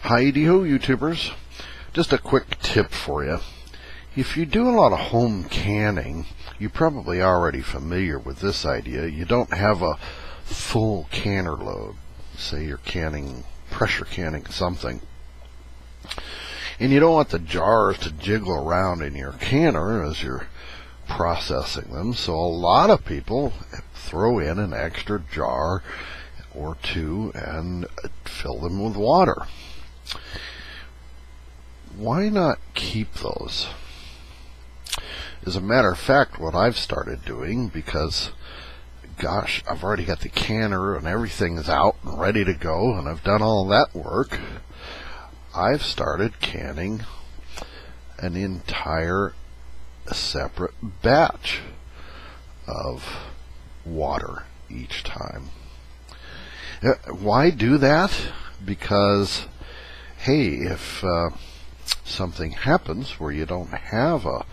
Hi-de-ho, YouTubers. Just a quick tip for you. If you do a lot of home canning, you're probably already familiar with this idea. You don't have a full canner load. Say you're pressure canning something. And you don't want the jars to jiggle around in your canner as you're processing them. So a lot of people throw in an extra jar or two and fill them with water. Why not keep those? As a matter of fact, what I've started doing, because gosh, I've already got the canner and everything is out and ready to go, and I've done all that work, I've started canning an entire separate batch of water each time. Why do that? Because, hey, if something happens where you don't have a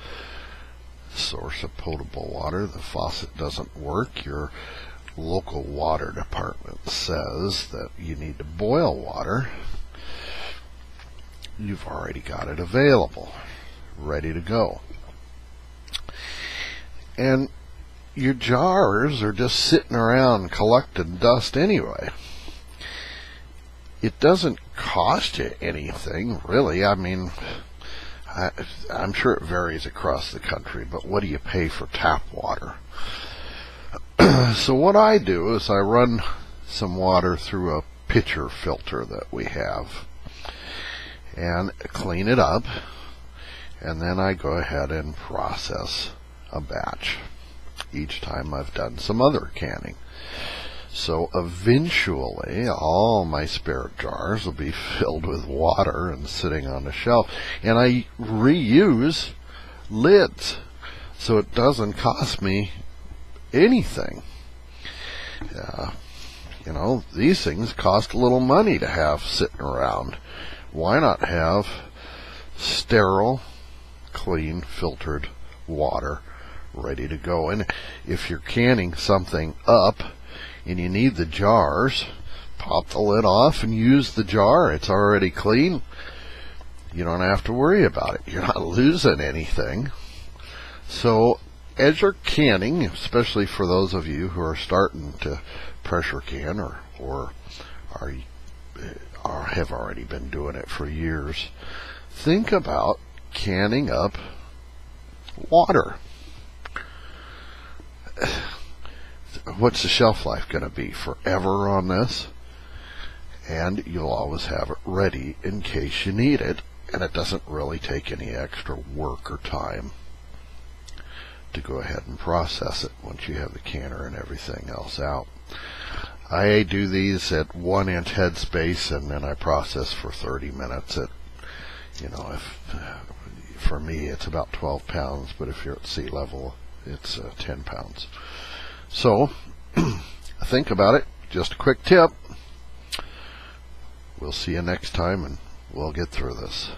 source of potable water, the faucet doesn't work, your local water department says that you need to boil water, you've already got it available, ready to go. And your jars are just sitting around collecting dust anyway. It doesn't cost you anything, really. I mean, I'm sure it varies across the country, but what do you pay for tap water? So what I do is I run some water through a pitcher filter that we have and clean it up, and then I go ahead and process a batch each time I've done some other canning. So eventually all my spare jars will be filled with water and sitting on the shelf, and I reuse lids, so it doesn't cost me anything. You know, these things cost a little money to have sitting around. Why not have sterile, clean, filtered water ready to go? And if you're canning something up and you need the jars, pop the lid off and use the jar. It's already clean. You don't have to worry about it. You're not losing anything. So as you're canning, especially for those of you who are starting to pressure can or have already been doing it for years, think about canning up water. What's the shelf life going to be? Forever on this? And you'll always have it ready in case you need it, and it doesn't really take any extra work or time to go ahead and process it once you have the canner and everything else out. I do these at 1 inch headspace, and then I process for 30 minutes at, for me it's about 12 pounds, but if you're at sea level, it's 10 pounds. So, think about it. Just a quick tip. We'll see you next time, and we'll get through this.